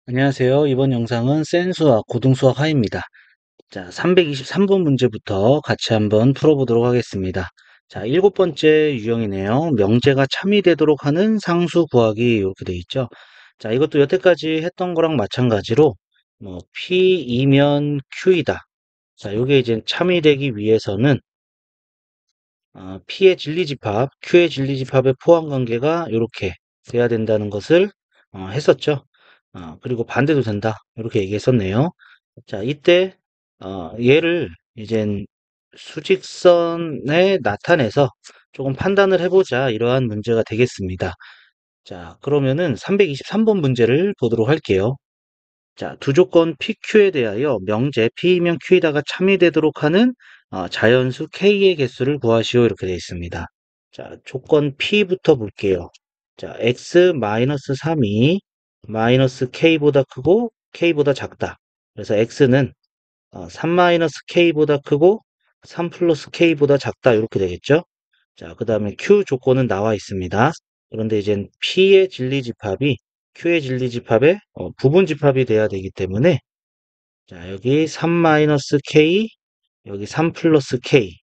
안녕하세요. 이번 영상은 센수학, 고등수학 하입니다. 자, 323번 문제부터 같이 한번 풀어보도록 하겠습니다. 자, 일곱 번째 유형이네요. 명제가 참이되도록 하는 상수 구하기 이렇게 돼 있죠. 자, 이것도 여태까지 했던 거랑 마찬가지로 P이면 Q이다. 자, 요게 이제 참이되기 위해서는 P의 진리집합, Q의 진리집합의 포함관계가 이렇게 돼야 된다는 것을 했었죠. 그리고 반대도 된다. 이렇게 얘기했었네요. 자, 이때 얘를 이젠 수직선에 나타내서 조금 판단을 해보자. 이러한 문제가 되겠습니다. 자, 그러면은 323번 문제를 보도록 할게요. 자, 두 조건 PQ에 대하여 명제 P이면 Q이다가 참이되도록 하는 자연수 K의 개수를 구하시오 이렇게 되어 있습니다. 자, 조건 P부터 볼게요. 자, X-3이 마이너스 K보다 크고 K보다 작다. 그래서 X는 3-K보다 크고 3 플러스 K보다 작다 이렇게 되겠죠. 자, 그 다음에 Q 조건은 나와 있습니다. 그런데 이젠 P의 진리집합이 Q의 진리집합의 부분집합이 돼야 되기 때문에 자, 여기 3-K, 여기 3 플러스 K.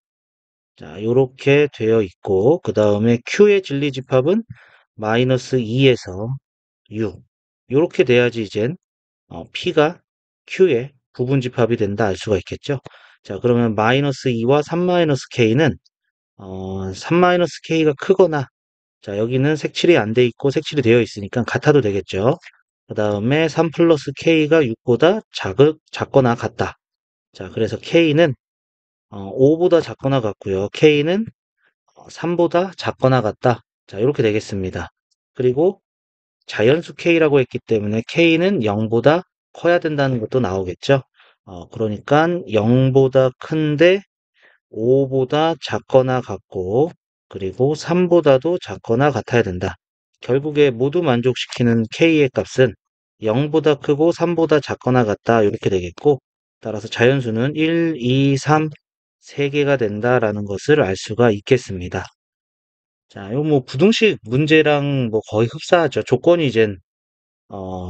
자, 요렇게 되어 있고 그 다음에 Q의 진리집합은 마이너스 2에서 6. 요렇게 돼야지 이젠 P가 Q의 부분집합이 된다 알 수가 있겠죠. 자, 그러면 마이너스 2와 3-K는 3-K가 크거나 자, 여기는 색칠이 안 돼 있고 색칠이 되어 있으니까 같아도 되겠죠. 그 다음에 3 플러스 K가 6보다 작거나 같다. 자, 그래서 K는 5보다 작거나 같고요. K는 3보다 작거나 같다. 자, 이렇게 되겠습니다. 그리고 자연수 K라고 했기 때문에 K는 0보다 커야 된다는 것도 나오겠죠. 그러니까 0보다 큰데 5보다 작거나 같고 그리고 3보다도 작거나 같아야 된다. 결국에 모두 만족시키는 K의 값은 0보다 크고 3보다 작거나 같다 이렇게 되겠고 따라서 자연수는 1, 2, 3, 3개가 된다라는 것을 알 수가 있겠습니다. 자, 이거 뭐 부등식 문제랑 뭐 거의 흡사하죠. 조건이 이젠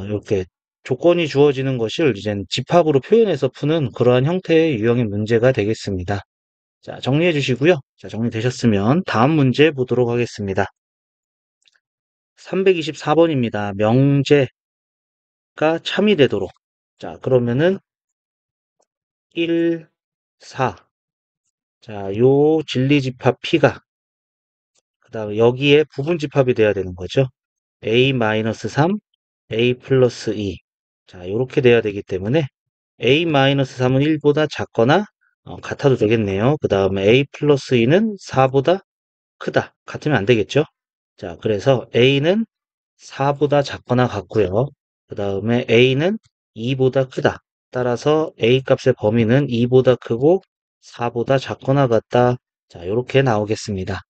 이렇게 조건이 주어지는 것을 이젠 집합으로 표현해서 푸는 그러한 형태의 유형의 문제가 되겠습니다. 자, 정리해 주시고요. 자, 정리되셨으면 다음 문제 보도록 하겠습니다. 324번입니다. 명제가 참이되도록. 자, 그러면은 1, 4. 자, 요 진리집합 P가 그 다음에 여기에 부분집합이 돼야 되는 거죠. A-3, A 플러스 2. 자, 요렇게 돼야 되기 때문에 A-3은 1보다 작거나 같아도 되겠네요. 그 다음에 A 플러스 2는 4보다 크다. 같으면 안 되겠죠? 자, 그래서 A는 4보다 작거나 같고요. 그 다음에 A는 2보다 크다. 따라서 A 값의 범위는 2보다 크고 4보다 작거나 같다. 자, 이렇게 나오겠습니다.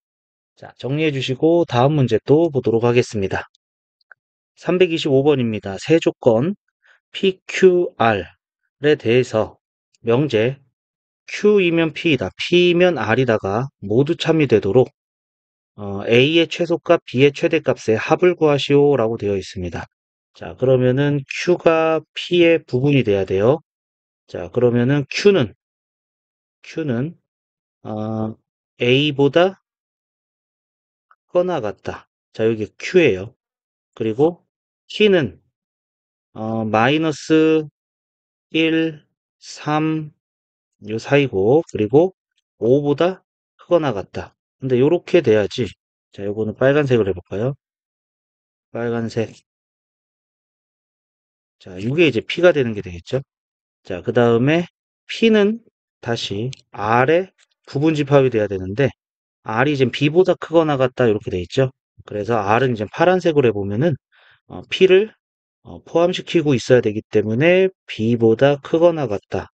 자, 정리해 주시고 다음 문제 또 보도록 하겠습니다. 325번입니다. 세 조건 PQR에 대해서 명제 Q이면 P이다, P이면 R이다가 모두 참이되도록 A의 최소값, B의 최대값의 합을 구하시오라고 되어 있습니다. 자, 그러면은 Q가 P의 부분이 돼야 돼요. 자, 그러면은 Q는 A보다 크거나 같다. 자, 여기 Q예요. 그리고 T는 마이너스 1, 3, 요 사이고, 그리고 5보다 크거나 같다. 근데 요렇게 돼야지. 자, 요거는 빨간색으로 해볼까요? 빨간색. 자, 이게 이제 P가 되는 게 되겠죠? 자, 그 다음에 P는 다시 R의 부분집합이 돼야 되는데, R이 이제 B보다 크거나 같다, 이렇게 돼 있죠? 그래서 R은 이제 파란색으로 해보면은, P를 포함시키고 있어야 되기 때문에 B보다 크거나 같다.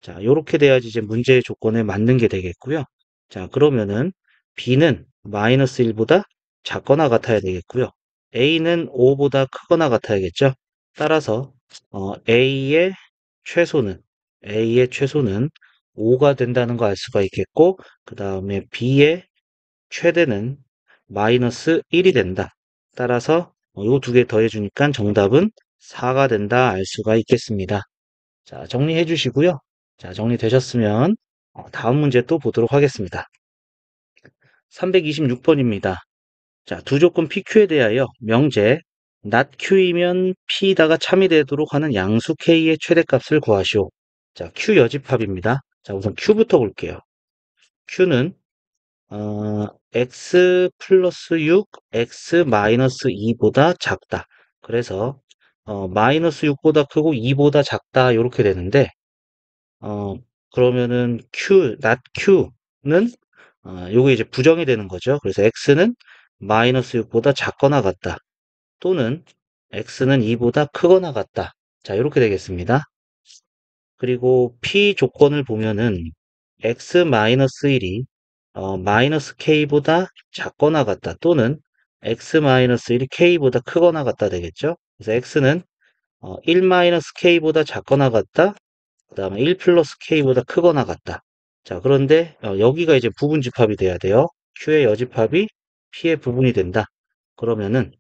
자, 요렇게 돼야지 이제 문제의 조건에 맞는 게 되겠고요. 자, 그러면은 B는 마이너스 1보다 작거나 같아야 되겠고요. A는 5보다 크거나 같아야겠죠. 따라서 최소는 A의 최소는 5가 된다는 거 알 수가 있겠고, 그 다음에 B의 최대는 마이너스 1이 된다. 따라서 요 두 개 더해주니까 정답은 4가 된다 알 수가 있겠습니다. 자, 정리해 주시고요. 자, 정리되셨으면 다음 문제 또 보도록 하겠습니다. 326번입니다. 자, 두 조건 PQ에 대하여 명제 not Q이면 P다가 참이 되도록 하는 양수 K의 최대값을 구하시오. 자, Q 여집합입니다. 자, 우선 Q부터 볼게요. Q는 x 플러스 6, x 마이너스 2보다 작다. 그래서 마이너스 6보다 크고 2보다 작다 이렇게 되는데 어, 그러면은 not Q는 요게 이제 부정이 되는 거죠. 그래서 x는 마이너스 6보다 작거나 같다. 또는 x는 2보다 크거나 같다. 자, 이렇게 되겠습니다. 그리고 p 조건을 보면은 x-1이 마이너스 k보다 작거나 같다. 또는 x-1이 k보다 크거나 같다 되겠죠. 그래서 x는 1-k보다 작거나 같다. 그 다음에 1 플러스 k보다 크거나 같다. 자, 그런데 여기가 이제 부분집합이 돼야 돼요. q의 여집합이 p의 부분이 된다. 그러면은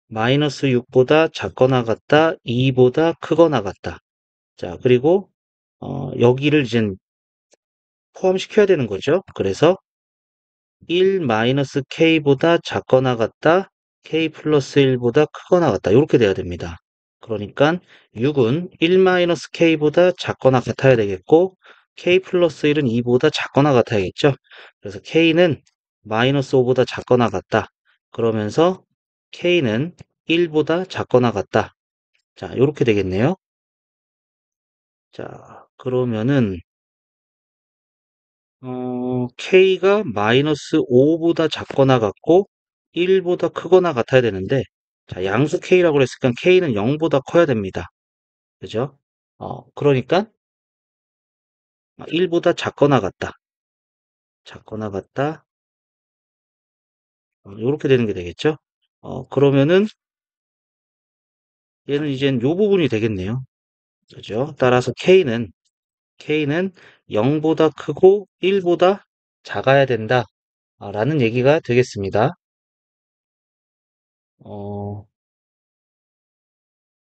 마이너스 6보다 작거나 같다, 2보다 크거나 같다. 자, 그리고 여기를 이제 포함시켜야 되는 거죠. 그래서 1-k보다 작거나 같다, k 플러스 1보다 크거나 같다. 이렇게 돼야 됩니다. 그러니까 6은 1-k보다 작거나 같아야 되겠고 k 플러스 1은 2보다 작거나 같아야겠죠. 그래서 k는 마이너스 5보다 작거나 같다. 그러면서 k는 1보다 작거나 같다. 자, 이렇게 되겠네요. 자, 그러면은 k가 마이너스 5보다 작거나 같고 1보다 크거나 같아야 되는데 자, 양수 k라고 그랬으니까 k는 0보다 커야 됩니다. 그죠? 그러니까 1보다 작거나 같다. 작거나 같다. 이렇게 되는 게 되겠죠? 그러면은 얘는 이젠 요 부분이 되겠네요. 그죠? 따라서 k는 0보다 크고 1보다 작아야 된다. 라는 얘기가 되겠습니다. 어,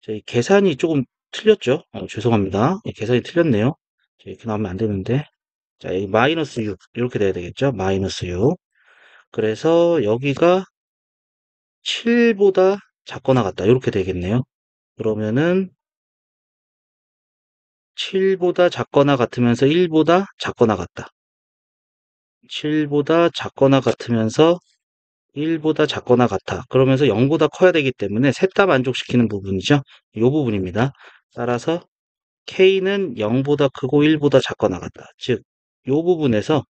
저희 계산이 조금 틀렸죠? 죄송합니다. 예, 계산이 틀렸네요. 이렇게 나오면 안 되는데. 자, 여기 마이너스 6. 이렇게 돼야 되겠죠? 마이너스 6. 그래서 여기가 7보다 작거나 같다. 이렇게 되겠네요. 그러면은 7보다 작거나 같으면서 1보다 작거나 같다. 7보다 작거나 같으면서 1보다 작거나 같아. 그러면서 0보다 커야 되기 때문에 셋 다 만족시키는 부분이죠. 이 부분입니다. 따라서 k는 0보다 크고 1보다 작거나 같다. 즉, 이 부분에서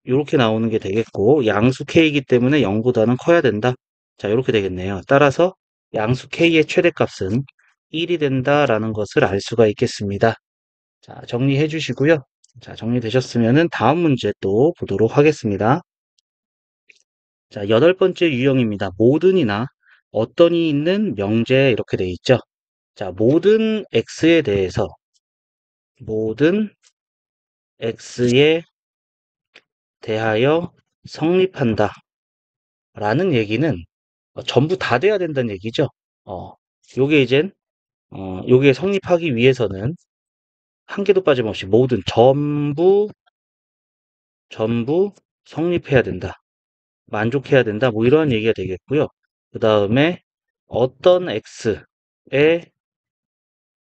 이렇게 나오는 게 되겠고 양수 k이기 때문에 0보다는 커야 된다. 자, 이렇게 되겠네요. 따라서 양수 k의 최대값은 1이 된다라는 것을 알 수가 있겠습니다. 자, 정리해 주시고요. 자, 정리되셨으면 다음 문제 또 보도록 하겠습니다. 자, 여덟 번째 유형입니다. 모든이나 어떤이 있는 명제 이렇게 돼 있죠. 자, 모든 x에 대해서 모든 x에 대하여 성립한다 라는 얘기는 전부 다 돼야 된다는 얘기죠. 어, 요게 이젠 요게 성립하기 위해서는 한 개도 빠짐없이 모든 전부 성립해야 된다. 만족해야 된다. 뭐 이러한 얘기가 되겠고요. 그 다음에 어떤 x에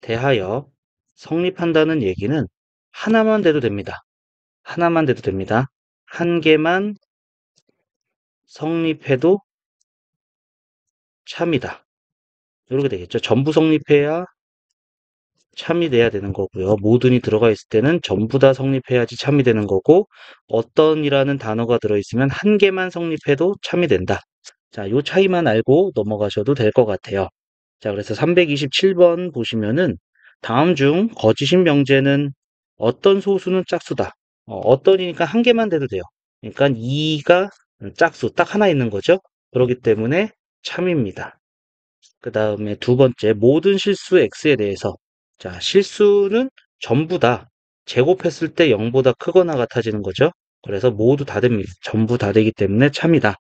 대하여 성립한다는 얘기는 하나만 돼도 됩니다. 하나만 돼도 됩니다. 한 개만 성립해도 참이다. 이렇게 되겠죠. 전부 성립해야 참이 돼야 되는 거고요. 모든이 들어가 있을 때는 전부 다 성립해야지 참이 되는 거고 어떤이라는 단어가 들어있으면 한 개만 성립해도 참이 된다. 자, 요 차이만 알고 넘어가셔도 될 것 같아요. 자, 그래서 327번 보시면은 다음 중 거짓인 명제는 어떤 소수는 짝수다. 어떤이니까 한 개만 돼도 돼요. 그러니까 2가 짝수 딱 하나 있는 거죠. 그렇기 때문에 참입니다. 그 다음에 두 번째, 모든 실수 x에 대해서. 자, 실수는 전부 다 제곱했을 때 0보다 크거나 같아지는 거죠. 그래서 모두 다 됩니다. 전부 다 되기 때문에 참이다.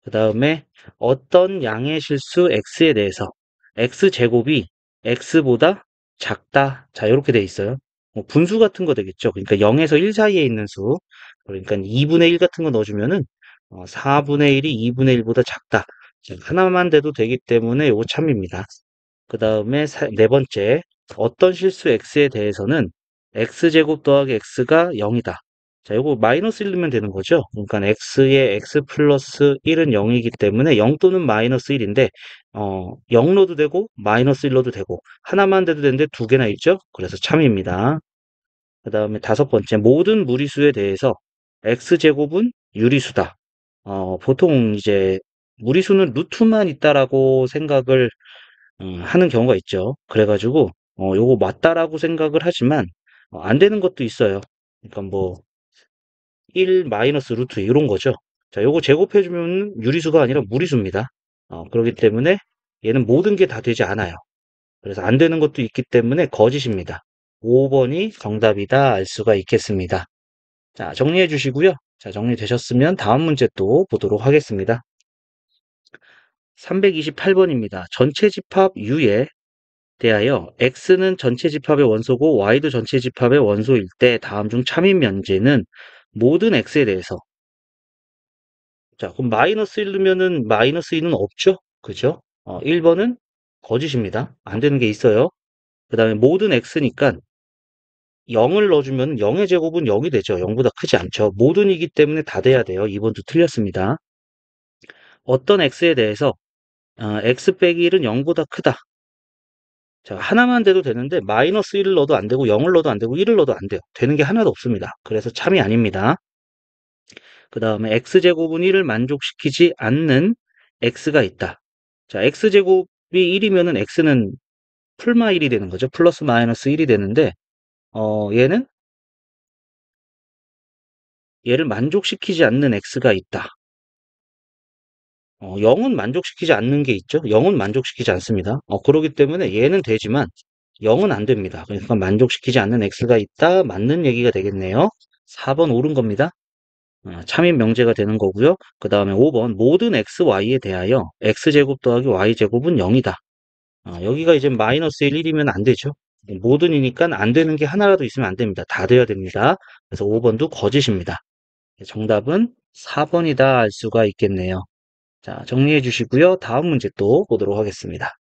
그 다음에 어떤 양의 실수 x에 대해서 x제곱이 x보다 작다. 자, 이렇게 돼 있어요. 뭐 분수 같은 거 되겠죠. 그러니까 0에서 1 사이에 있는 수. 그러니까 2분의 1 같은 거 넣어주면은 4분의 1이 2분의 1보다 작다. 자, 하나만 돼도 되기 때문에 요거 참입니다. 그 다음에 네 번째, 어떤 실수 x에 대해서는 x제곱 더하기 x가 0이다. 자, 요거 마이너스 1 넣으면 되는 거죠. 그러니까 x의 x 플러스 1은 0이기 때문에 0 또는 마이너스 1인데 0 넣어도 되고 마이너스 1 넣어도 되고 하나만 돼도 되는데 두 개나 있죠. 그래서 참입니다. 그 다음에 다섯 번째, 모든 무리수에 대해서 x제곱은 유리수다. 보통 이제 무리수는 루트만 있다라고 생각을 하는 경우가 있죠. 그래가지고 요거 맞다라고 생각을 하지만 안 되는 것도 있어요. 그러니까 뭐 1 마이너스 루트 이런 거죠. 자, 요거 제곱해주면 유리수가 아니라 무리수입니다. 그렇기 때문에 얘는 모든 게 다 되지 않아요. 그래서 안 되는 것도 있기 때문에 거짓입니다. 5번이 정답이다 알 수가 있겠습니다. 자, 정리해 주시고요. 자, 정리되셨으면 다음 문제 또 보도록 하겠습니다. 328번입니다. 전체 집합 U에 대하여 x는 전체 집합의 원소고 y도 전체 집합의 원소일 때 다음 중 참인 면제는 모든 x에 대해서. 자, 그럼 마이너스 1 넣으면은 마이너스 2는 없죠? 그죠? 1번은 거짓입니다. 안 되는 게 있어요. 그 다음에 모든 x니까 0을 넣어주면 0의 제곱은 0이 되죠. 0보다 크지 않죠. 모든이기 때문에 다 돼야 돼요. 2번도 틀렸습니다. 어떤 x에 대해서 x 빼기 1은 0보다 크다. 자, 하나만 돼도 되는데 마이너스 1을 넣어도 안 되고 0을 넣어도 안 되고 1을 넣어도 안 돼요. 되는 게 하나도 없습니다. 그래서 참이 아닙니다. 그 다음에 x제곱은 1을 만족시키지 않는 x가 있다. 자, x제곱이 1이면은 x는 풀마 1이 되는 거죠. 플러스 마이너스 1이 되는데 얘는 얘를 만족시키지 않는 x가 있다. 0은 만족시키지 않는 게 있죠. 0은 만족시키지 않습니다. 그렇기 때문에 얘는 되지만 0은 안 됩니다. 그러니까 만족시키지 않는 x가 있다. 맞는 얘기가 되겠네요. 4번 옳은 겁니다. 참인 명제가 되는 거고요. 그 다음에 5번 모든 x, y에 대하여 x제곱 더하기 y제곱은 0이다. 여기가 이제 마이너스 1, 1이면 안 되죠. 모든이니까 안 되는 게 하나라도 있으면 안 됩니다. 다 돼야 됩니다. 그래서 5번도 거짓입니다. 정답은 4번이다 알 수가 있겠네요. 자, 정리해 주시고요. 다음 문제 또 보도록 하겠습니다.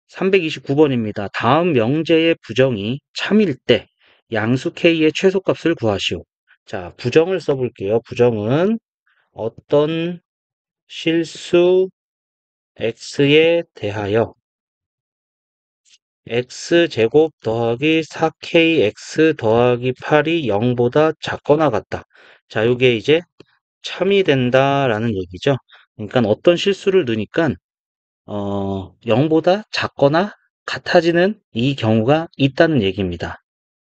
329번입니다. 다음 명제의 부정이 참일 때 양수 k의 최소값을 구하시오. 자, 부정을 써볼게요. 부정은 어떤 실수 x에 대하여 x제곱 더하기 4kx 더하기 8이 0보다 작거나 같다. 자, 요게 이제 참이 된다라는 얘기죠. 그러니까 어떤 실수를 넣으니까 0보다 작거나 같아지는 이 경우가 있다는 얘기입니다.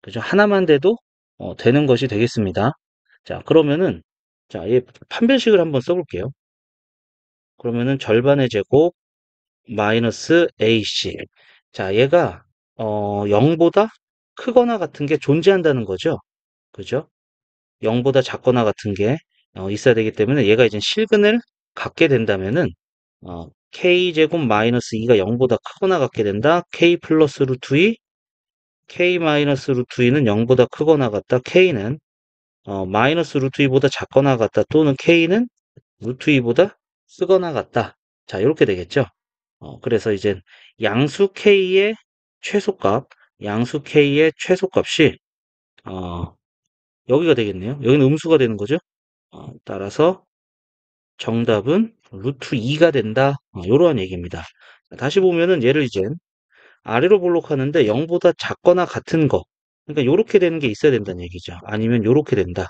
그죠? 하나만 돼도 되는 것이 되겠습니다. 자, 그러면은 자, 얘 판별식을 한번 써볼게요. 그러면은 절반의 제곱 마이너스 AC. 자, 얘가 0보다 크거나 같은 게 존재한다는 거죠. 그죠? 0보다 작거나 같은 게 있어야 되기 때문에 얘가 이제 실근을 갖게 된다면은 k제곱 마이너스 2가 0보다 크거나 같게 된다. k 플러스 루트 2, k 마이너스 루트 2는 0보다 크거나 같다. k는 마이너스 루트 2보다 작거나 같다. 또는 k는 루트 2보다 쓰거나 같다. 자, 이렇게 되겠죠. 그래서 이제 양수 k의 최소값, 양수 k의 최소값이 여기가 되겠네요. 여기는 음수가 되는 거죠. 따라서 정답은 루트 2가 된다. 이러한 얘기입니다. 다시 보면은 얘를 이제 아래로 볼록하는데 0보다 작거나 같은 거. 그러니까 요렇게 되는 게 있어야 된다는 얘기죠. 아니면 요렇게 된다.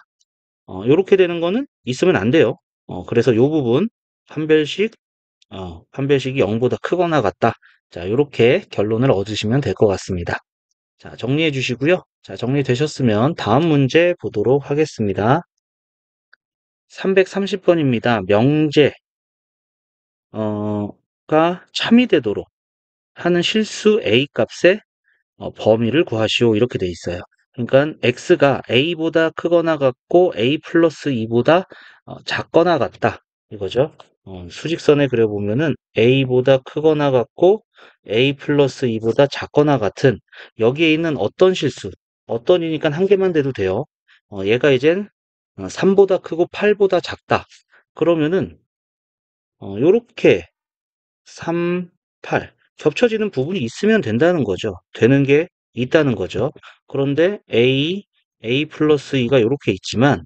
요렇게 되는 거는 있으면 안 돼요. 그래서 요 부분 판별식, 판별식이 0보다 크거나 같다. 자, 요렇게 결론을 얻으시면 될 것 같습니다. 자, 정리해 주시고요. 자, 정리되셨으면 다음 문제 보도록 하겠습니다. 330번입니다. 명제, 가 참이 되도록 하는 실수 A 값의 범위를 구하시오. 이렇게 돼 있어요. 그러니까 x가 a보다 크거나 같고 a 플러스 2보다 작거나 같다. 이거죠. 수직선에 그려보면은 a보다 크거나 같고 a 플러스 2보다 작거나 같은 여기에 있는 어떤 실수, 어떤이니까 한 개만 돼도 돼요. 얘가 이젠 3보다 크고 8보다 작다. 그러면은 요렇게 3, 8 겹쳐지는 부분이 있으면 된다는 거죠. 되는 게 있다는 거죠. 그런데 a 플러스 2가 이렇게 있지만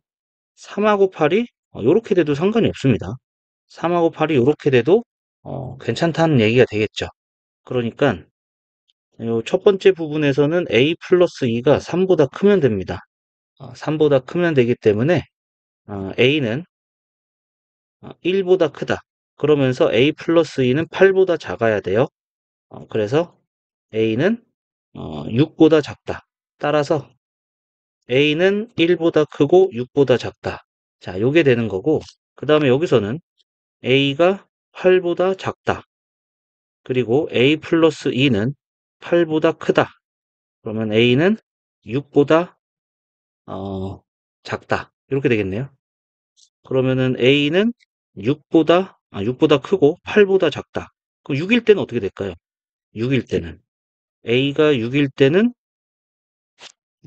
3하고 8이 이렇게 돼도 상관이 없습니다. 3하고 8이 이렇게 돼도 괜찮다는 얘기가 되겠죠. 그러니까 첫 번째 부분에서는 a 플러스 2가 3보다 크면 됩니다. 3보다 크면 되기 때문에 a는 1보다 크다. 그러면서 a 플러스 2는 8보다 작아야 돼요. 그래서 a는 6보다 작다. 따라서 a는 1보다 크고 6보다 작다. 자, 요게 되는 거고, 그 다음에 여기서는 a가 8보다 작다. 그리고 a 플러스 2는 8보다 크다. 그러면 a는 6보다 작다. 이렇게 되겠네요. 그러면은 a는 6보다 크고 8보다 작다. 그럼 6일 때는 어떻게 될까요? 6일 때는 a가 6일 때는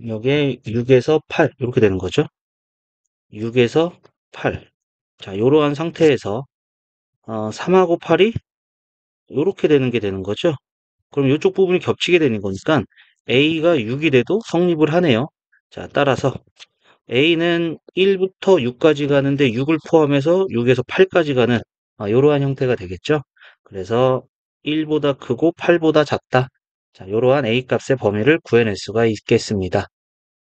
여기에 6에서 8 이렇게 되는 거죠. 6에서 8. 자, 이러한 상태에서 3하고 8이 이렇게 되는 게 되는 거죠. 그럼 이쪽 부분이 겹치게 되는 거니까 a가 6이 돼도 성립을 하네요. 자, 따라서 a는 1부터 6까지 가는데 6을 포함해서 6에서 8까지 가는 이러한 형태가 되겠죠. 그래서 1보다 크고 8보다 작다. 자, 이러한 a 값의 범위를 구해낼 수가 있겠습니다.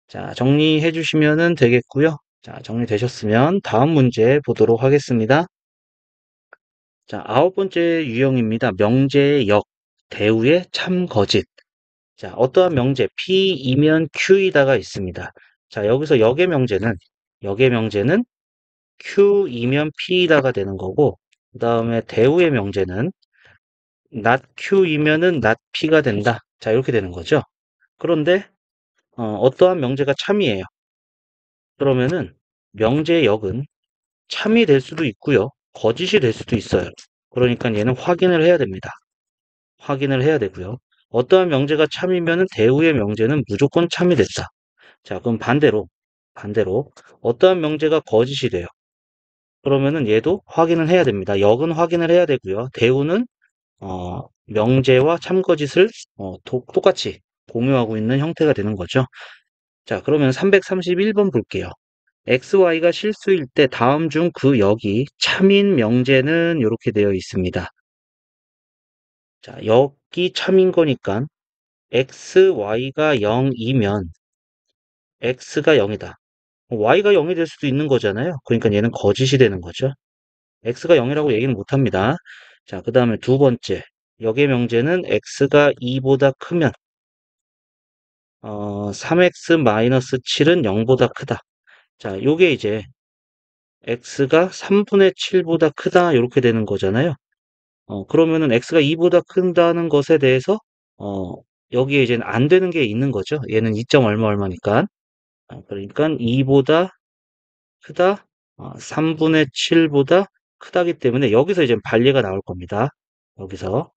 자, 정리해 주시면 되겠고요. 자, 정리되셨으면 다음 문제 보도록 하겠습니다. 자, 아홉 번째 유형입니다. 명제의 역, 대우의 참거짓. 자, 어떠한 명제 P이면 Q이다가 있습니다. 자, 여기서 역의 명제는 Q이면 P이다가 되는 거고, 그 다음에 대우의 명제는 not Q이면은 not P가 된다. 자, 이렇게 되는 거죠. 그런데 어떠한 명제가 참이에요. 그러면은 명제의 역은 참이 될 수도 있고요. 거짓이 될 수도 있어요. 그러니까 얘는 확인을 해야 됩니다. 확인을 해야 되고요. 어떠한 명제가 참이면 대우의 명제는 무조건 참이 됐다. 자, 그럼 반대로 어떠한 명제가 거짓이 돼요. 그러면은 얘도 확인을 해야 됩니다. 역은 확인을 해야 되고요. 대우는 명제와 참거짓을 똑같이 공유하고 있는 형태가 되는 거죠. 자, 그러면 331번 볼게요. XY가 실수일 때 다음 중 그 역이 참인 명제는 이렇게 되어 있습니다. 자, 역이 참인 거니까 XY가 0이면 X가 0이다. Y가 0이 될 수도 있는 거잖아요. 그러니까 얘는 거짓이 되는 거죠. X가 0이라고 얘기는 못 합니다. 자, 그 다음에 두 번째. 역의 명제는 X가 2보다 크면 3X-7은 0보다 크다. 자, 요게 이제 X가 3분의 7보다 크다 이렇게 되는 거잖아요. 그러면은 X가 2보다 큰다는 것에 대해서 어, 여기에 이제는 안 되는 게 있는 거죠. 얘는 2점 얼마 얼마니까. 그러니까 2보다 크다, 3분의 7보다 크다기 때문에 여기서 이제 반리가 나올 겁니다. 여기서.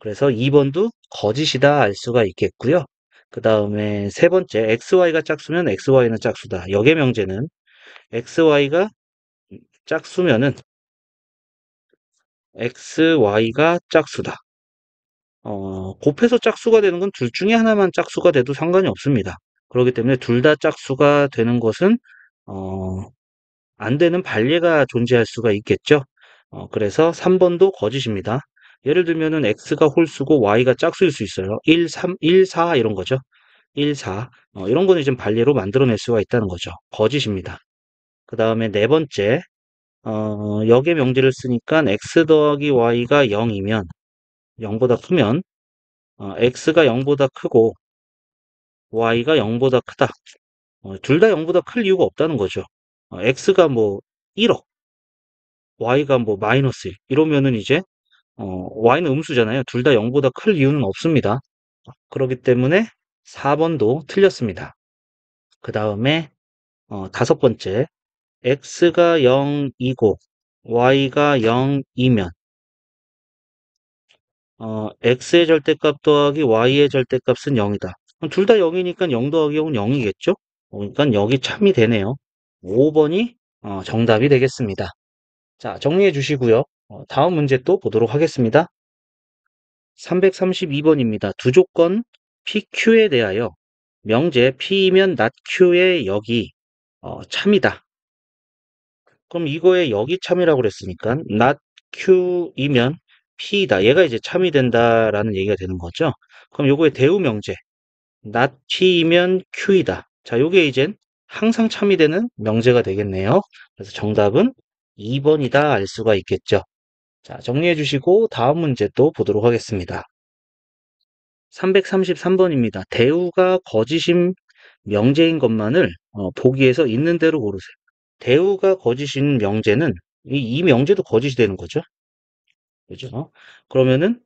그래서 2번도 거짓이다 알 수가 있겠고요. 그 다음에 세 번째, XY가 짝수면 XY는 짝수다. 역의 명제는 XY가 짝수면은 XY가 짝수다. 곱해서 짝수가 되는 건 둘 중에 하나만 짝수가 돼도 상관이 없습니다. 그렇기 때문에 둘 다 짝수가 되는 것은 어, 안 되는 반례가 존재할 수가 있겠죠. 그래서 3번도 거짓입니다. 예를 들면은 x가 홀수고 y가 짝수일 수 있어요. 1, 3, 1, 4 이런 거죠. 1, 4. 이런 거는 좀 반례로 만들어낼 수가 있다는 거죠. 거짓입니다. 그 다음에 네 번째, 역의 명제를 쓰니까 x 더하기 y가 0이면 0보다 크면 x가 0보다 크고 y가 0보다 크다. 둘 다 0보다 클 이유가 없다는 거죠. x가 뭐 1억, y가 뭐 마이너스 1 이러면은 이제 y는 음수잖아요. 둘 다 0보다 클 이유는 없습니다. 그렇기 때문에 4번도 틀렸습니다. 그 다음에 다섯 번째 x가 0이고 y가 0이면 x의 절대값 더하기 y의 절대값은 0이다. 둘 다 0이니까 0 더하기 0은 0이겠죠? 그러니까 여기 참이 되네요. 5번이 정답이 되겠습니다. 자, 정리해 주시고요. 다음 문제 또 보도록 하겠습니다. 332번입니다. 두 조건 PQ에 대하여 명제 P이면 not Q의 역이 참이다. 그럼 이거의 역이 참이라고 그랬으니까 not Q이면 P이다. 얘가 이제 참이 된다라는 얘기가 되는 거죠. 그럼 요거의 대우 명제 not P이면 Q이다. 자, 요게 이젠 항상 참이 되는 명제가 되겠네요. 그래서 정답은 2번이다 알 수가 있겠죠. 자, 정리해 주시고 다음 문제 또 보도록 하겠습니다. 333번입니다. 대우가 거짓인 명제인 것만을 보기에서 있는 대로 고르세요. 대우가 거짓인 명제는 이 명제도 거짓이 되는 거죠. 그죠? 그러면은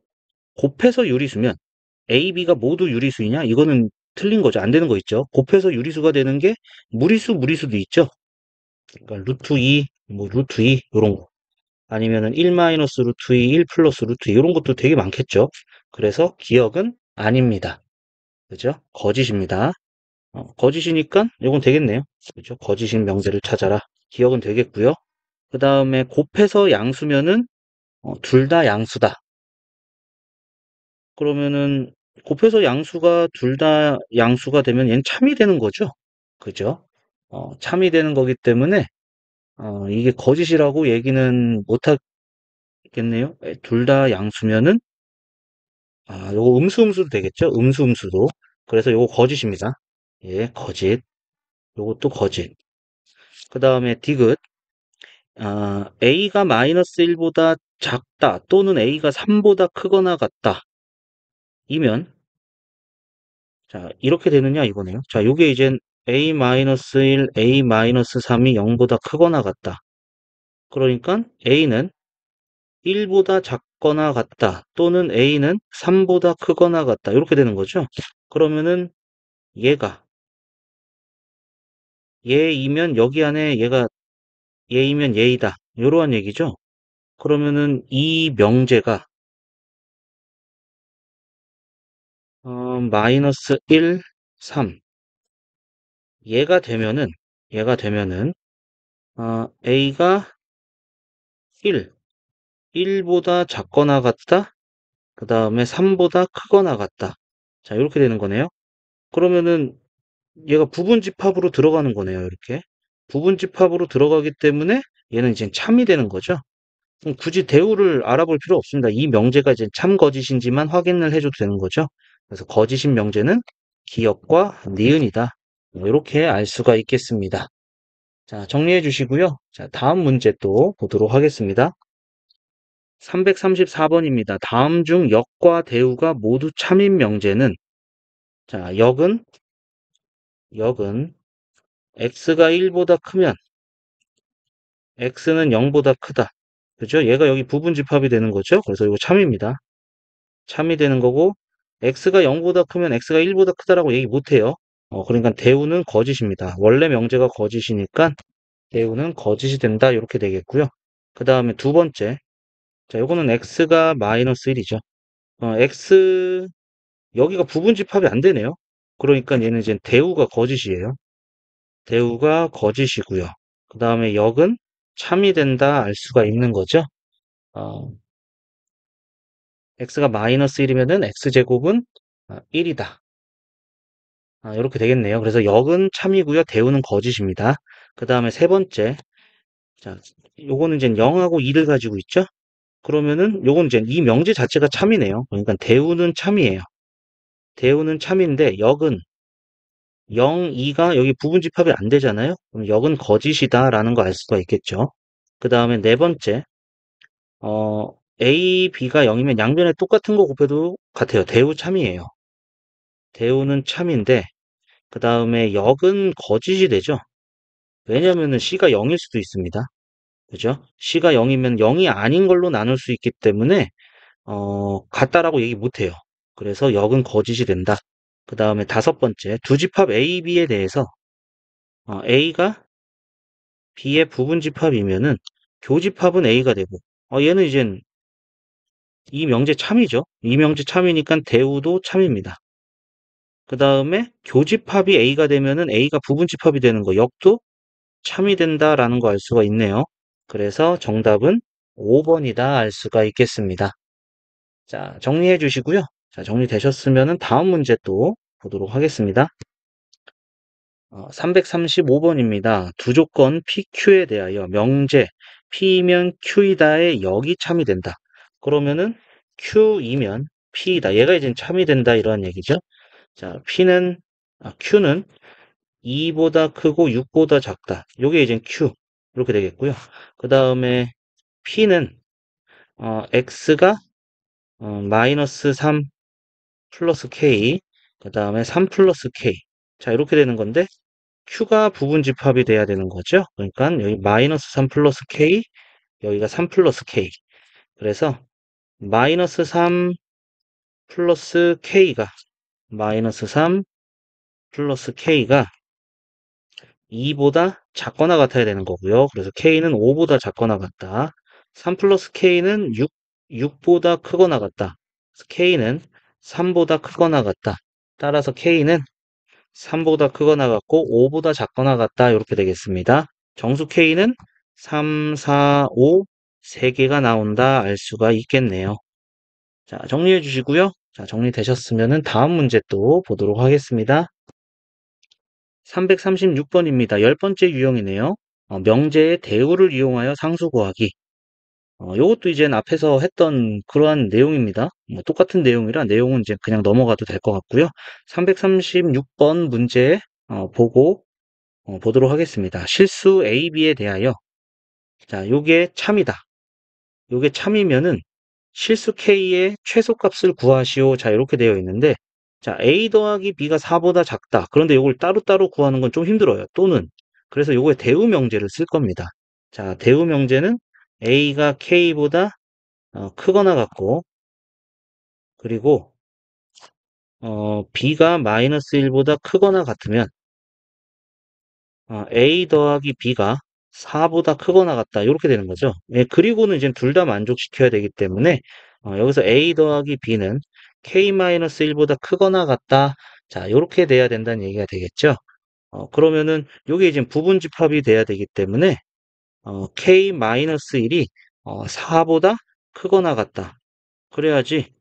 곱해서 유리수면 A, B가 모두 유리수이냐? 이거는 틀린 거죠. 안 되는 거 있죠. 곱해서 유리수가 되는 게 무리수도 있죠. 그러니까 루트 2, 뭐 루트 2 이런 거. 아니면은 1 마이너스 루트 2, 1 플러스 루트 2 이런 것도 되게 많겠죠. 그래서 기억은 아닙니다. 그죠? 거짓입니다. 거짓이니까 이건 되겠네요. 그죠? 거짓인 명제를 찾아라. 기억은 되겠고요. 그 다음에 곱해서 양수면은 둘 다 양수다. 그러면은 곱해서 양수가 둘 다 양수가 되면 얘는 참이 되는 거죠. 그죠? 참이 되는 거기 때문에 이게 거짓이라고 얘기는 못 하겠네요. 둘 다 양수면은 요거 음수도 되겠죠? 음수도. 그래서 요거 거짓입니다. 예, 거짓. 요것도 거짓. 그 다음에 디귿. A가 마이너스 1보다 작다 또는 A가 3보다 크거나 같다. 이면 자, 이렇게 되느냐 이거네요. 자, 요게 이젠 A-1, A-3이 0보다 크거나 같다. 그러니까 A는 1보다 작거나 같다. 또는 A는 3보다 크거나 같다. 이렇게 되는 거죠. 그러면은 얘가 얘이면 여기 안에 얘가 얘이면 얘이다. 이러한 얘기죠. 그러면은 이 명제가 마이너스 1, 3 얘가 되면은 A가 1, 1보다 작거나 같다. 그 다음에 3보다 크거나 같다. 자, 이렇게 되는 거네요. 그러면은 얘가 부분집합으로 들어가는 거네요. 이렇게. 부분집합으로 들어가기 때문에 얘는 이제 참이 되는 거죠. 그럼 굳이 대우를 알아볼 필요 없습니다. 이 명제가 이제 참 거짓인지만 확인을 해줘도 되는 거죠. 그래서 거짓인 명제는 기역과 니은이다. 이렇게 알 수가 있겠습니다. 자, 정리해 주시고요. 자, 다음 문제 또 보도록 하겠습니다. 334번입니다. 다음 중 역과 대우가 모두 참인 명제는 자, 역은 x가 1보다 크면 x는 0보다 크다. 그죠? 얘가 여기 부분집합이 되는 거죠. 그래서 이거 참입니다. 참이 되는 거고 x가 0보다 크면 x가 1보다 크다라고 얘기 못 해요. 그러니까 대우는 거짓입니다. 원래 명제가 거짓이니까 대우는 거짓이 된다. 이렇게 되겠고요. 그 다음에 두 번째. 자, 요거는 x가 마이너스 1이죠. 여기가 부분집합이 안 되네요. 그러니까 얘는 이제 대우가 거짓이에요. 대우가 거짓이고요. 그 다음에 역은 참이 된다 알 수가 있는 거죠. 어, x가 마이너스 1이면은 x제곱은 1이다. 이렇게 되겠네요. 그래서 역은 참이고요. 대우는 거짓입니다. 그 다음에 세 번째. 자, 요거는 이제 0하고 2를 가지고 있죠. 그러면은 요건 이제 이 명제 자체가 참이네요. 그러니까 대우는 참이에요. 대우는 참인데 역은 0, 2가 여기 부분집합이 안 되잖아요. 그럼 역은 거짓이다라는 거 알 수가 있겠죠. 그 다음에 네 번째, A, B가 0이면 양변에 똑같은 거 곱해도 같아요. 대우 참이에요. 대우는 참인데, 그 다음에 역은 거짓이 되죠. 왜냐면은 C가 0일 수도 있습니다. 그죠? C가 0이면 0이 아닌 걸로 나눌 수 있기 때문에, 같다라고 얘기 못 해요. 그래서 역은 거짓이 된다. 그 다음에 다섯 번째, 두 집합 A, B에 대해서 A가 B의 부분집합이면은 교집합은 A가 되고, 얘는 이젠 이명제 참이죠. 이명제 참이니까 대우도 참입니다. 그 다음에 교집합이 A가 되면은 A가 부분집합이 되는 거, 역도 참이 된다라는 거 알 수가 있네요. 그래서 정답은 5번이다 알 수가 있겠습니다. 자, 정리해 주시고요. 자, 정리되셨으면은 다음 문제 또 보도록 하겠습니다. 335번입니다. 두 조건 PQ에 대하여 명제 P이면 Q이다의 역이 참이 된다. 그러면은 Q이면 P이다. 얘가 이제 참이 된다 이런 얘기죠. 자, Q는 2보다 크고 6보다 작다. 요게 이제 Q. 이렇게 되겠고요. 그 다음에 P는 X가 마이너스 3 플러스 K. 그 다음에 3 플러스 K. 자, 이렇게 되는 건데 Q가 부분집합이 돼야 되는 거죠. 그러니까 여기 마이너스 3 플러스 K, 여기가 3 플러스 K. 그래서 마이너스 3 플러스 K가 마이너스 3 플러스 K가 2보다 작거나 같아야 되는 거고요. 그래서 K는 5보다 작거나 같다. 3 플러스 K는 6보다 크거나 같다. 그래서 K는 3보다 크거나 같다. 따라서 K는 3보다 크거나 같고 5보다 작거나 같다. 이렇게 되겠습니다. 정수 K는 3, 4, 5, 3개가 나온다. 알 수가 있겠네요. 자, 정리해 주시고요. 자, 정리되셨으면 다음 문제 또 보도록 하겠습니다. 336번입니다. 10번째 유형이네요. 명제의 대우를 이용하여 상수 구하기. 요것도 이제 앞에서 했던 그러한 내용입니다. 뭐 똑같은 내용이라 내용은 이제 그냥 넘어가도 될 것 같고요. 336번 문제 보고 보도록 하겠습니다. 실수 A, B에 대하여 자, 요게 참이다. 요게 참이면은 실수 K의 최소값을 구하시오. 자, 이렇게 되어 있는데 자, A 더하기 B가 4보다 작다. 그런데 요걸 따로따로 구하는 건 좀 힘들어요. 또는 그래서 요거에 대우 명제를 쓸 겁니다. 자, 대우 명제는 A가 K보다 크거나 같고 그리고 B가 마이너스 1보다 크거나 같으면 A 더하기 B가 4보다 크거나 같다. 이렇게 되는 거죠. 예, 그리고는 이제 둘 다 만족시켜야 되기 때문에 여기서 A 더하기 B는 K-1보다 크거나 같다. 자, 이렇게 돼야 된다는 얘기가 되겠죠. 그러면은 이게 이제 부분집합이 돼야 되기 때문에 K-1이 4보다 크거나 같다. 그래야지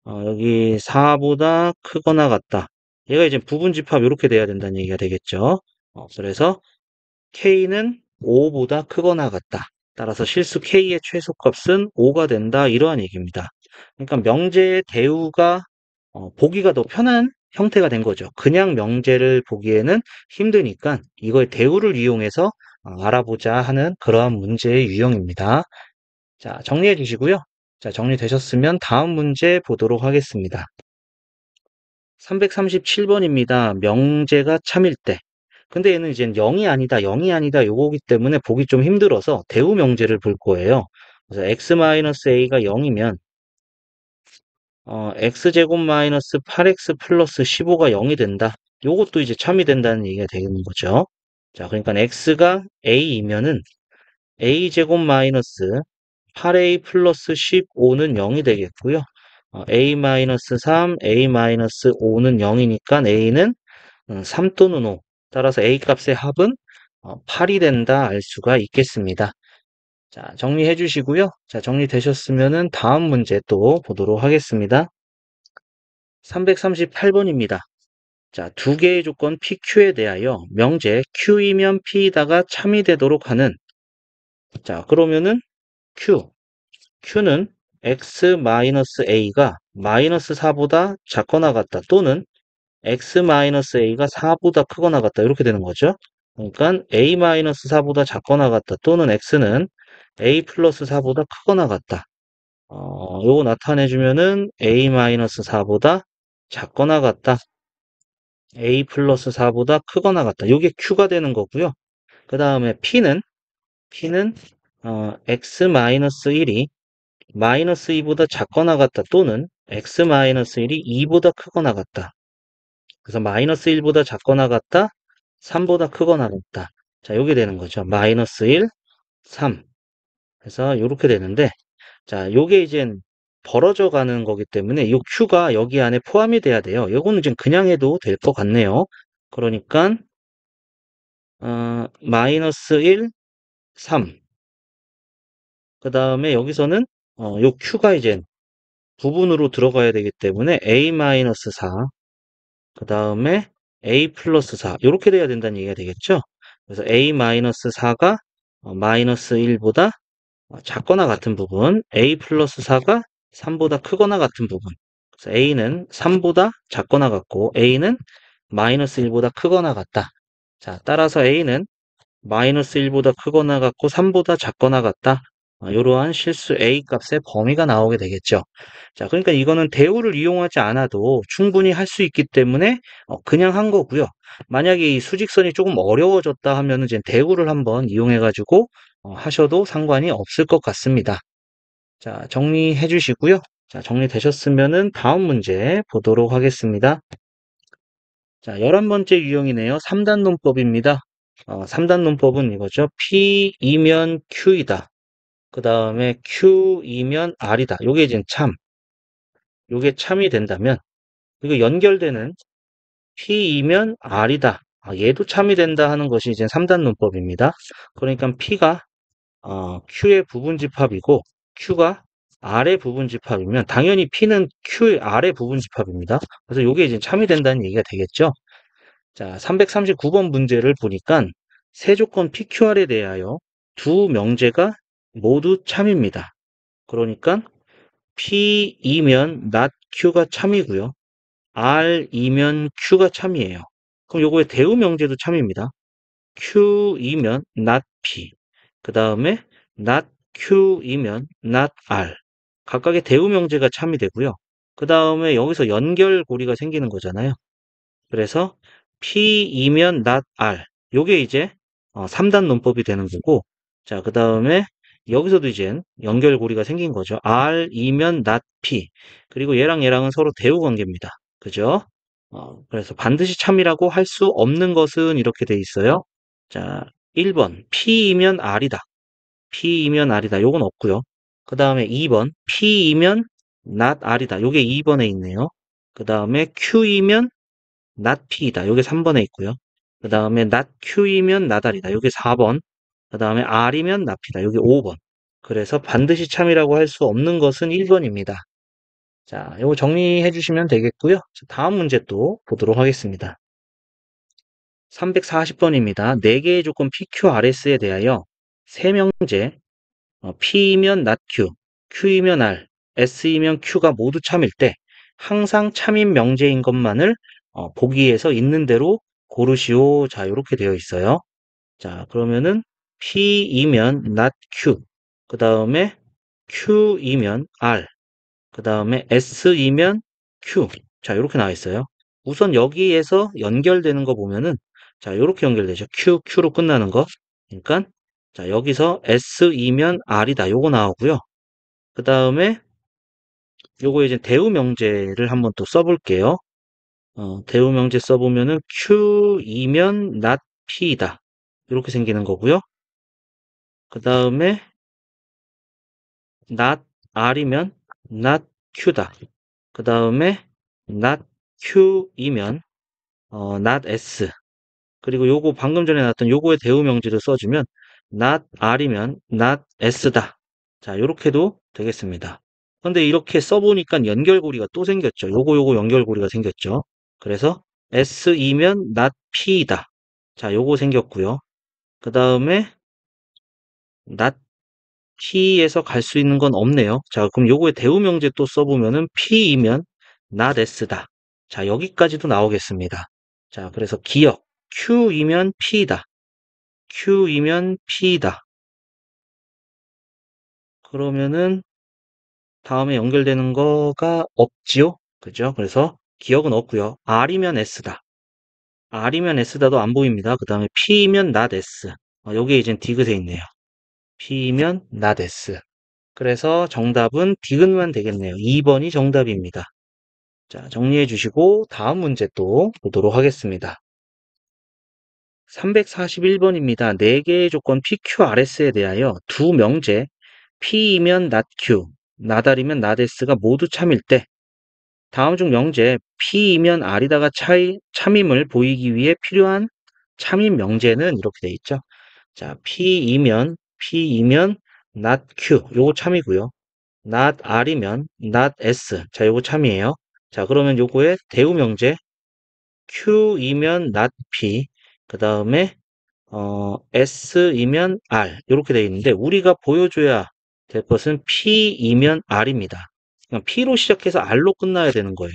여기 4보다 크거나 같다. 얘가 이제 부분집합 이렇게 돼야 된다는 얘기가 되겠죠. 그래서 K는 5보다 크거나 같다. 따라서 실수 K의 최소값은 5가 된다. 이러한 얘기입니다. 그러니까 명제의 대우가 보기가 더 편한 형태가 된 거죠. 그냥 명제를 보기에는 힘드니까 이걸 대우를 이용해서 알아보자 하는 그러한 문제의 유형입니다. 자, 정리해 주시고요. 자, 정리되셨으면 다음 문제 보도록 하겠습니다. 337번입니다. 명제가 참일 때. 근데 얘는 이제 0이 아니다, 0이 아니다 요거기 때문에 보기 좀 힘들어서 대우 명제를 볼 거예요. 그래서 x-a가 0이면 x제곱 마이너스 8x 플러스 15가 0이 된다. 요것도 이제 참이 된다는 얘기가 되는 거죠. 자, 그러니까 x가 a이면은 a제곱 마이너스 8a 플러스 15는 0이 되겠고요. a 마이너스 3, a 마이너스 5는 0이니까 a는 3 또는 5. 따라서 A 값의 합은 8이 된다 알 수가 있겠습니다. 자, 정리해 주시고요. 자, 정리되셨으면은 다음 문제 또 보도록 하겠습니다. 338번입니다. 자, 두 개의 조건 PQ에 대하여 명제 Q이면 P이다가 참이 되도록 하는 자, 그러면은 Q는 X-A가 마이너스 4보다 작거나 같다 또는 x-a가 4보다 크거나 같다 이렇게 되는 거죠. 그러니까 a-4보다 작거나 같다 또는 x는 a 플러스 4보다 크거나 같다. 요거 나타내주면은 a-4보다 작거나 같다. a 플러스 4보다 크거나 같다. 요게 q가 되는 거고요. 그 다음에 p는 x-1이 마이너스 2보다 작거나 같다 또는 x-1이 2보다 크거나 같다. 그래서 마이너스 1보다 작거나 같다, 3보다 크거나 같다. 자, 요게 되는 거죠. 마이너스 1, 3. 그래서 요렇게 되는데, 자, 요게 이젠 벌어져 가는 거기 때문에 요 Q가 여기 안에 포함이 돼야 돼요. 요거는 지금 그냥 해도 될 것 같네요. 그러니까 마이너스 1, 3. 그 다음에 여기서는 요 Q가 이제 부분으로 들어가야 되기 때문에 A-4, 그 다음에 A 플러스 4 이렇게 돼야 된다는 얘기가 되겠죠. 그래서 A-4가 마이너스 1보다 작거나 같은 부분, A 플러스 4가 3보다 크거나 같은 부분. 그래서 A는 3보다 작거나 같고 A는 마이너스 1보다 크거나 같다. 자, 따라서 A는 마이너스 1보다 크거나 같고 3보다 작거나 같다. 이러한 실수 A 값의 범위가 나오게 되겠죠. 자, 그러니까 이거는 대우를 이용하지 않아도 충분히 할 수 있기 때문에 그냥 한 거고요. 만약에 이 수직선이 조금 어려워졌다 하면은 이제 대우를 한번 이용해 가지고 하셔도 상관이 없을 것 같습니다. 자, 정리해 주시고요. 자, 정리되셨으면은 다음 문제 보도록 하겠습니다. 자, 11번째 유형이네요. 3단 논법입니다. 3단 논법은 이거죠. P이면 Q이다. 그 다음에 Q이면 R이다. 요게 이제 요게 참이 된다면, 이거 연결되는 P이면 R이다. 얘도 참이 된다 하는 것이 이제 3단 논법입니다. 그러니까 P가 Q의 부분집합이고 Q가 R의 부분집합이면 당연히 P는 Q의 R의 부분집합입니다. 그래서 요게 이제 참이 된다는 얘기가 되겠죠. 자, 339번 문제를 보니까 세조건 PQR에 대하여 두 명제가 모두 참입니다. 그러니까 P이면 not Q가 참이고요. R이면 Q가 참이에요. 그럼 요거의 대우 명제도 참입니다. Q이면 not P. 그 다음에 not Q이면 not R. 각각의 대우 명제가 참이 되고요. 그 다음에 여기서 연결고리가 생기는 거잖아요. 그래서 P이면 not R. 요게 이제 3단 논법이 되는 거고, 자, 그 다음에 여기서도 이제 연결고리가 생긴 거죠. R이면 not P. 그리고 얘랑 얘랑은 서로 대우 관계입니다. 그죠? 그래서 반드시 참이라고 할 수 없는 것은 이렇게 돼 있어요. 자, 1번 P이면 R이다. P이면 R이다. 요건 없고요. 그 다음에 2번 P이면 not R이다. 요게 2번에 있네요. 그 다음에 Q이면 not P이다. 요게 3번에 있고요. 그 다음에 not Q이면 not R이다. 요게 4번. 그 다음에 R이면 not P다. 요게 5번. 그래서 반드시 참이라고 할 수 없는 것은 1번입니다. 자, 요거 정리해 주시면 되겠고요. 자, 다음 문제 또 보도록 하겠습니다. 340번입니다. 4개의 조건 PQRS에 대하여 3명제 P이면 not Q, Q이면 R, S이면 Q가 모두 참일 때 항상 참인 명제인 것만을 보기에서 있는 대로 고르시오. 자, 이렇게 되어 있어요. 자, 그러면은 P이면 not Q, 그 다음에 Q이면 R, 그 다음에 S이면 Q. 자, 이렇게 나와 있어요. 우선 여기에서 연결되는 거 보면은, 자, 이렇게 연결되죠. Q로 끝나는 거. 그러니까, 자, 여기서 S이면 R이다. 요거 나오고요. 그 다음에, 요거 이제 대우 명제를 한번 또 써볼게요. 대우 명제 써보면은 Q이면 not P이다. 이렇게 생기는 거고요. 그 다음에, not R이면 not Q다. 그 다음에, not Q이면 not S. 그리고 요거 방금 전에 나왔던 요거의 대우 명제를 써주면 not R이면 not S다. 자, 요렇게도 되겠습니다. 근데 이렇게 써보니까 연결고리가 또 생겼죠. 요거 연결고리가 생겼죠. 그래서 S이면 not P다. 자, 요거 생겼고요. 그 다음에 not P에서 갈 수 있는 건 없네요. 자, 그럼 요거의 대우 명제 또 써보면은 P이면 not S다. 자, 여기까지도 나오겠습니다. 자, 그래서 기억. Q이면 P다. Q이면 P다. 그러면은 다음에 연결되는 거가 없지요? 그죠? 그래서 기억은 없고요. R이면 S다. R이면 S다도 안 보입니다. 그 다음에 P이면 not S. 여기에 이제 디귿에 있네요. P이면 not S. 그래서 정답은 디귿만 되겠네요. 2번이 정답입니다. 자, 정리해 주시고 다음 문제 또 보도록 하겠습니다. 341번입니다. 4개의 조건 PQRS에 대하여 두 명제 P이면 not Q, not R이면 not S가 모두 참일 때 다음 중 명제 P이면 R이다가 참임을 보이기 위해 필요한 참임 명제는 이렇게 돼 있죠. 자, P이면 not Q, 요거 참이고요. not R이면 not S, 자, 요거 참이에요. 자, 그러면 요거의 대우 명제 Q이면 not P, 그 다음에 S이면 R 이렇게 되어 있는데 우리가 보여줘야 될 것은 P이면 R입니다. 그냥 P로 시작해서 R로 끝나야 되는 거예요.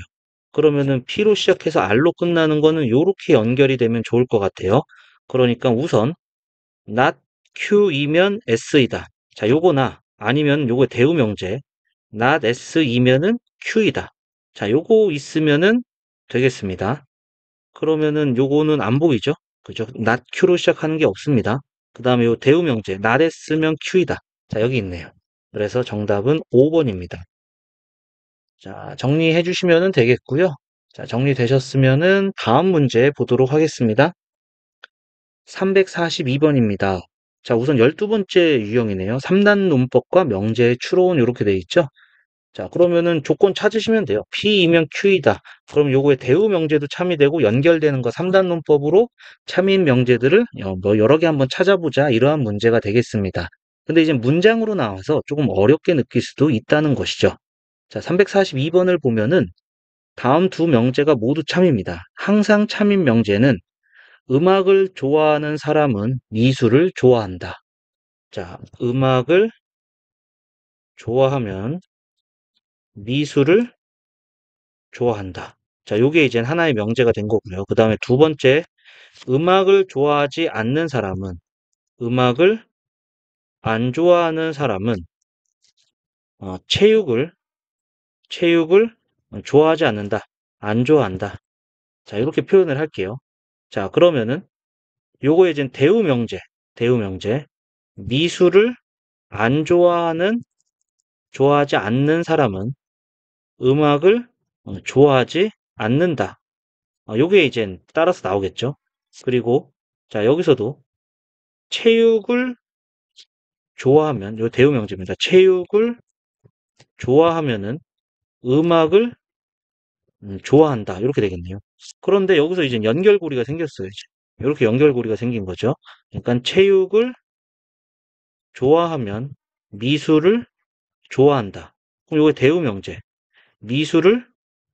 그러면은 P로 시작해서 R로 끝나는 거는 이렇게 연결이 되면 좋을 것 같아요. 그러니까 우선 not Q이면 S이다. 자, 요거나 아니면 요거 대우 명제 not S이면은 Q이다. 자, 요거 있으면은 되겠습니다. 그러면은 요거는 안 보이죠? 그죠? not Q로 시작하는 게 없습니다. 그 다음에 요 대우 명제 not S면 Q이다. 자, 여기 있네요. 그래서 정답은 5번입니다. 자, 정리해 주시면 되겠고요. 자, 정리되셨으면은 다음 문제 보도록 하겠습니다. 342번입니다. 자, 우선 12번째 유형이네요. 3단 논법과 명제의 추론 이렇게 돼 있죠. 자, 그러면은 조건 찾으시면 돼요. P이면 Q이다. 그럼 요거에 대우 명제도 참이되고 연결되는 거 3단 논법으로 참인 명제들을 뭐 여러 개 한번 찾아보자. 이러한 문제가 되겠습니다. 근데 이제 문장으로 나와서 조금 어렵게 느낄 수도 있다는 것이죠. 자, 342번을 보면은 다음 두 명제가 모두 참입니다. 항상 참인 명제는 음악을 좋아하는 사람은 미술을 좋아한다. 자, 음악을 좋아하면 미술을 좋아한다. 자, 요게 이제 하나의 명제가 된 거고요. 그 다음에 두 번째, 음악을 좋아하지 않는 사람은, 음악을 안 좋아하는 사람은, 체육을 좋아하지 않는다. 안 좋아한다. 자, 이렇게 표현을 할게요. 자, 그러면은, 요거에 이제 대우 명제. 미술을 안 좋아하지 않는 사람은 음악을 좋아하지 않는다. 요게 이제 따라서 나오겠죠. 그리고, 자, 여기서도 체육을 좋아하면, 요 대우 명제입니다. 체육을 좋아하면은 음악을 좋아한다. 이렇게 되겠네요. 그런데 여기서 이제 연결고리가 생겼어요. 이제. 이렇게 연결고리가 생긴 거죠. 그러니까 체육을 좋아하면 미술을 좋아한다. 그럼 요게 대우 명제. 미술을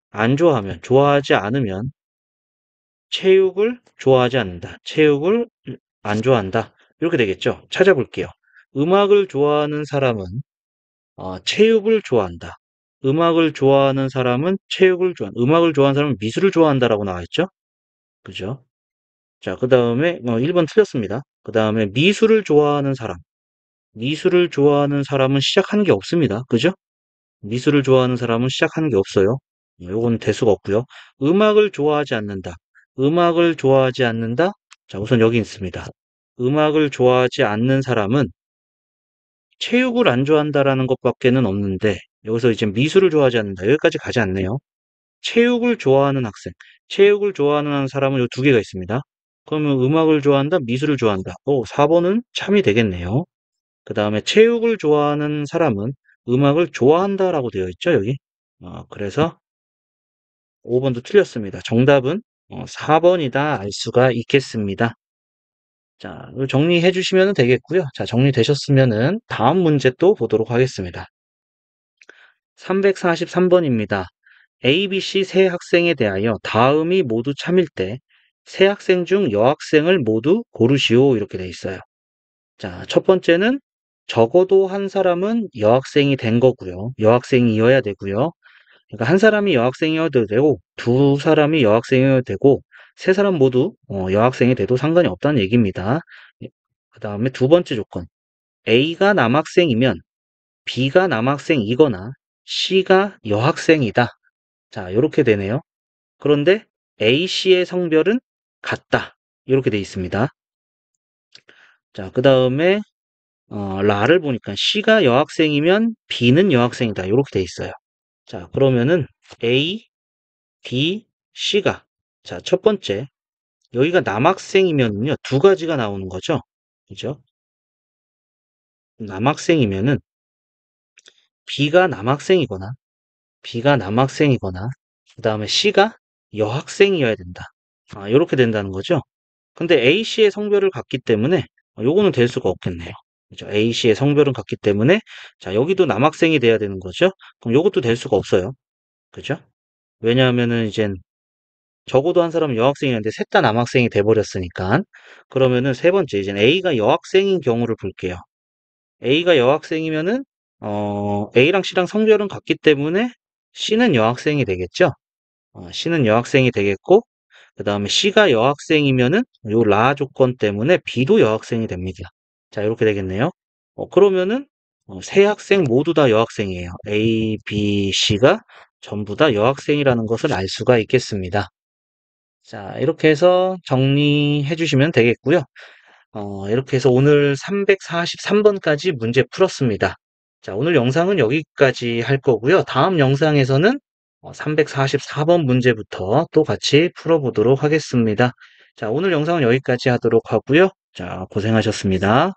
안 좋아하면, 좋아하지 않으면 체육을 좋아하지 않는다. 체육을 안 좋아한다. 이렇게 되겠죠. 찾아볼게요. 음악을 좋아하는 사람은 체육을 좋아한다. 음악을 좋아하는 사람은 미술을 좋아한다라고 나와 있죠? 그죠? 자, 그 다음에 1번 틀렸습니다. 그 다음에 미술을 좋아하는 사람은 시작하는 게 없습니다. 그죠? 미술을 좋아하는 사람은 시작하는 게 없어요. 요건 될 수가 없고요. 음악을 좋아하지 않는다. 음악을 좋아하지 않는다. 자, 우선 여기 있습니다. 음악을 좋아하지 않는 사람은 체육을 안 좋아한다라는 것밖에는 없는데 여기서 이제 미술을 좋아하지 않는다. 여기까지 가지 않네요. 체육을 좋아하는 학생. 체육을 좋아하는 사람은 요 두 개가 있습니다. 그러면 음악을 좋아한다, 미술을 좋아한다. 4번은 참이 되겠네요. 그 다음에 체육을 좋아하는 사람은 음악을 좋아한다라고 되어 있죠, 여기. 그래서 5번도 틀렸습니다. 정답은 4번이다 알 수가 있겠습니다. 자, 이거 정리해 주시면 되겠고요. 자, 정리되셨으면은 다음 문제 또 보도록 하겠습니다. 343번입니다. A, B, C 세 학생에 대하여 다음이 모두 참일 때 세 학생 중 여학생을 모두 고르시오. 이렇게 돼 있어요. 자, 첫 번째는 적어도 한 사람은 여학생이 된 거고요. 여학생이어야 되고요. 그러니까 한 사람이 여학생이어도 되고 두 사람이 여학생이어도 되고 세 사람 모두 여학생이 돼도 상관이 없다는 얘기입니다. 그 다음에 두 번째 조건. A가 남학생이면 B가 남학생이거나 C가 여학생이다. 자, 이렇게 되네요. 그런데 A, C의 성별은 같다. 이렇게 돼 있습니다. 자, 그 다음에 라를 보니까 C가 여학생이면 B는 여학생이다. 이렇게 돼 있어요. 자, 그러면은 A, B, C가 자, 첫 번째 여기가 남학생이면요 두 가지가 나오는 거죠. 그죠? 남학생이면은 B가 남학생이거나, 그 다음에 C가 여학생이어야 된다. 이렇게 된다는 거죠. 근데 A씨의 성별을 갖기 때문에 요거는 될 수가 없겠네요. 그죠? A씨의 성별은 같기 때문에 자, 여기도 남학생이 돼야 되는 거죠. 그럼 요것도 될 수가 없어요. 그죠? 왜냐하면은 이젠 적어도 한 사람은 여학생이었는데 셋 다 남학생이 돼버렸으니까 그러면은 세 번째 이제 A가 여학생인 경우를 볼게요. A가 여학생이면은 A랑 C랑 성별은 같기 때문에 C는 여학생이 되겠죠. C는 여학생이 되겠고 그 다음에 C가 여학생이면은 요 라 조건 때문에 B도 여학생이 됩니다. 자, 이렇게 되겠네요. 그러면은 세 학생 모두 다 여학생이에요. A, B, C가 전부 다 여학생이라는 것을 알 수가 있겠습니다. 자, 이렇게 해서 정리해 주시면 되겠고요. 이렇게 해서 오늘 343번까지 문제 풀었습니다. 자, 오늘 영상은 여기까지 할 거고요. 다음 영상에서는 344번 문제부터 또 같이 풀어보도록 하겠습니다. 자, 오늘 영상은 여기까지 하도록 하고요. 자, 고생하셨습니다.